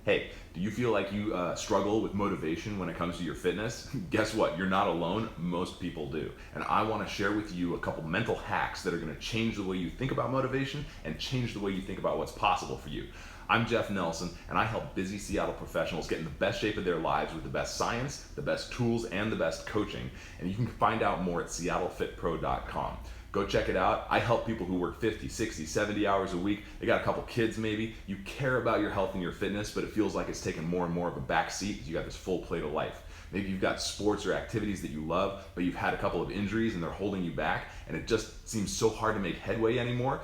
Hey, do you feel like you struggle with motivation when it comes to your fitness? Guess what? You're not alone. Most people do. And I want to share with you a couple mental hacks that are going to change the way you think about motivation and change the way you think about what's possible for you. I'm Jeff Nelson, and I help busy Seattle professionals get in the best shape of their lives with the best science, the best tools, and the best coaching. And you can find out more at seattlefitpro.com. Go check it out. I help people who work 50, 60, 70 hours a week. They got a couple kids maybe. You care about your health and your fitness, but it feels like it's taken more and more of a back seat because you got this full plate of life. Maybe you've got sports or activities that you love, but you've had a couple of injuries and they're holding you back, and it just seems so hard to make headway anymore.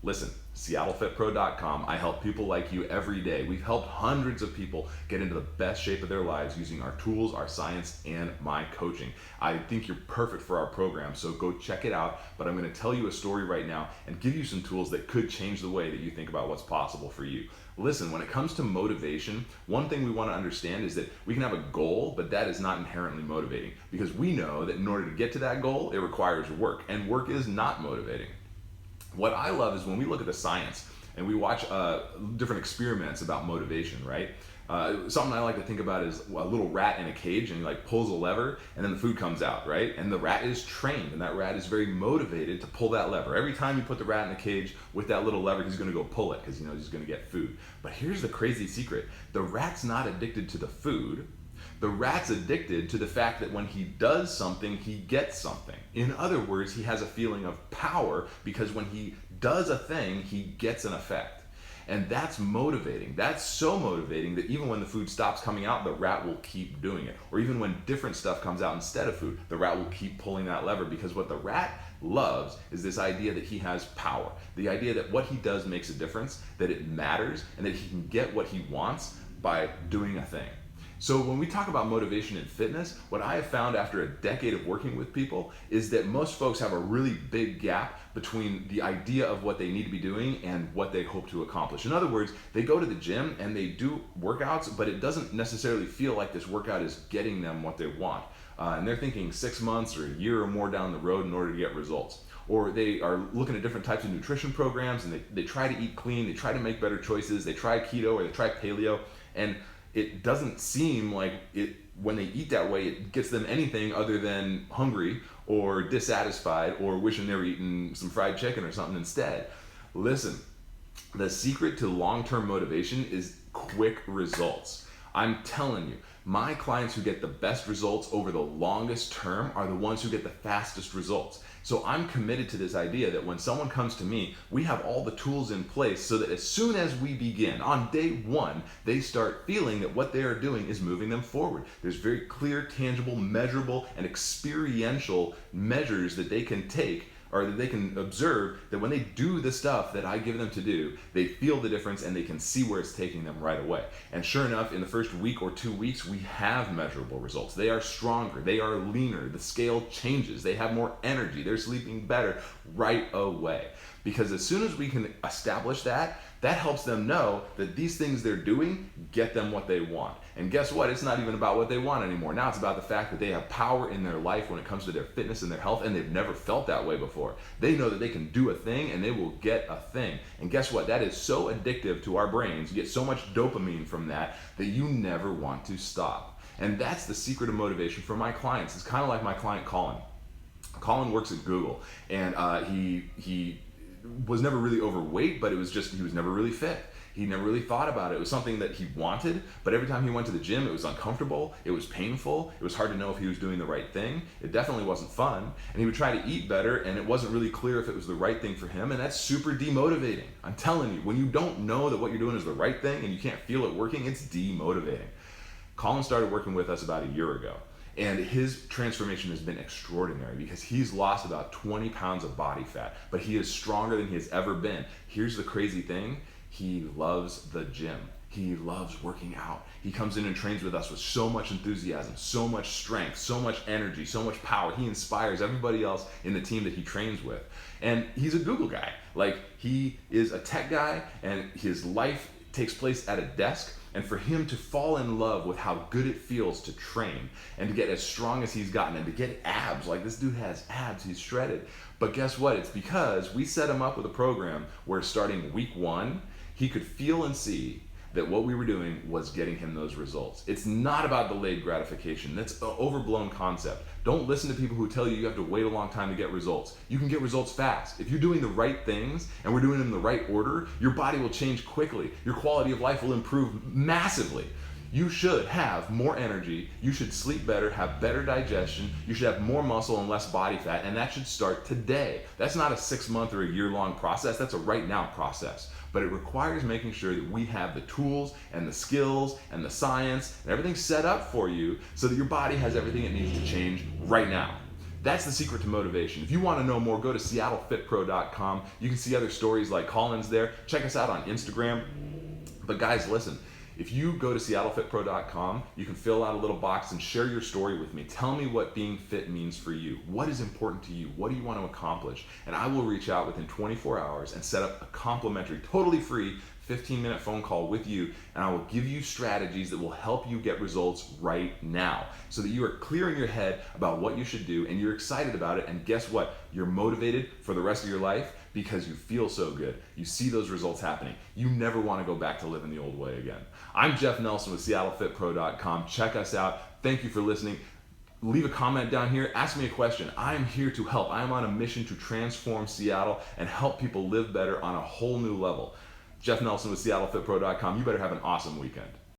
Listen, seattlefitpro.com. I help people like you every day. We've helped hundreds of people get into the best shape of their lives using our tools, our science, and my coaching. I think you're perfect for our program, so go check it out. But I'm going to tell you a story right now and give you some tools that could change the way that you think about what's possible for you. Listen, when it comes to motivation, one thing we want to understand is that we can have a goal, but that is not inherently motivating, because we know that in order to get to that goal, it requires work, and work is not motivating. What I love is when we look at the science and we watch different experiments about motivation, right? Something I like to think about is a little rat in a cage, and he like pulls a lever and then the food comes out, right? And the rat is trained, and that rat is very motivated to pull that lever. Every time you put the rat in the cage with that little lever, he's gonna go pull it because he knows he's gonna get food. But here's the crazy secret. The rat's not addicted to the food. The rat's addicted to the fact that when he does something, he gets something. In other words, he has a feeling of power because when he does a thing, he gets an effect. And that's motivating. That's so motivating that even when the food stops coming out, the rat will keep doing it. Or even when different stuff comes out instead of food, the rat will keep pulling that lever, because what the rat loves is this idea that he has power. The idea that what he does makes a difference, that it matters, and that he can get what he wants by doing a thing. So when we talk about motivation in fitness, what I have found after a decade of working with people is that most folks have a really big gap between the idea of what they need to be doing and what they hope to accomplish. In other words, they go to the gym and they do workouts, but it doesn't necessarily feel like this workout is getting them what they want. And they're thinking 6 months or a year or more down the road in order to get results. Or they are looking at different types of nutrition programs, and they try to eat clean, they try to make better choices, they try keto or they try paleo, and it doesn't seem like it, when they eat that way, it gets them anything other than hungry or dissatisfied or wishing they were eating some fried chicken or something instead. Listen, the secret to long-term motivation is quick results. I'm telling you, my clients who get the best results over the longest term are the ones who get the fastest results. So I'm committed to this idea that when someone comes to me, we have all the tools in place so that as soon as we begin, on day one, they start feeling that what they are doing is moving them forward. There's very clear, tangible, measurable, and experiential measures that they can take, or that they can observe, that when they do the stuff that I give them to do, they feel the difference and they can see where it's taking them right away. And sure enough, in the first week or 2 weeks, we have measurable results. They are stronger, they are leaner, the scale changes, they have more energy, they're sleeping better right away. Because as soon as we can establish that, that helps them know that these things they're doing get them what they want. And guess what? It's not even about what they want anymore. Now it's about the fact that they have power in their life when it comes to their fitness and their health, and they've never felt that way before. They know that they can do a thing and they will get a thing. And guess what? That is so addictive to our brains. You get so much dopamine from that that you never want to stop. And that's the secret of motivation for my clients. It's kind of like my client Colin. Colin works at Google, and he was never really overweight, but it was just, he was never really fit. He never really thought about it. It was something that he wanted, but every time he went to the gym, it was uncomfortable, it was painful, it was hard to know if he was doing the right thing. It definitely wasn't fun, and he would try to eat better, and it wasn't really clear if it was the right thing for him, and that's super demotivating. I'm telling you, when you don't know that what you're doing is the right thing and you can't feel it working, it's demotivating. Colin started working with us about a year ago. And his transformation has been extraordinary because he's lost about 20 pounds of body fat, but he is stronger than he has ever been. Here's the crazy thing. He loves the gym. He loves working out. He comes in and trains with us with so much enthusiasm, so much strength, so much energy, so much power. He inspires everybody else in the team that he trains with. And he's a Google guy. Like, he is a tech guy, and his life takes place at a desk. And for him to fall in love with how good it feels to train and to get as strong as he's gotten and to get abs, like this dude has abs, he's shredded. But guess what? It's because we set him up with a program where starting week one, he could feel and see that what we were doing was getting him those results. It's not about delayed gratification. That's an overblown concept. Don't listen to people who tell you you have to wait a long time to get results. You can get results fast. If you're doing the right things and we're doing them in the right order, your body will change quickly. Your quality of life will improve massively. You should have more energy, you should sleep better, have better digestion, you should have more muscle and less body fat, and that should start today. That's not a 6-month or a year-long process, that's a right now process. But it requires making sure that we have the tools and the skills and the science and everything set up for you so that your body has everything it needs to change right now. That's the secret to motivation. If you want to know more, go to seattlefitpro.com. You can see other stories like Colin's there. Check us out on Instagram. But guys, listen. If you go to seattlefitpro.com, you can fill out a little box and share your story with me. Tell me what being fit means for you. What is important to you? What do you want to accomplish? And I will reach out within 24 hours and set up a complimentary, totally free 15-minute phone call with you, and I will give you strategies that will help you get results right now so that you are clear in your head about what you should do and you're excited about it, and guess what? You're motivated for the rest of your life because you feel so good. You see those results happening. You never want to go back to living the old way again. I'm Jeff Nelson with SeattleFitPro.com. Check us out. Thank you for listening. Leave a comment down here. Ask me a question. I am here to help. I am on a mission to transform Seattle and help people live better on a whole new level. Jeff Nelson with SeattleFitPro.com. You better have an awesome weekend.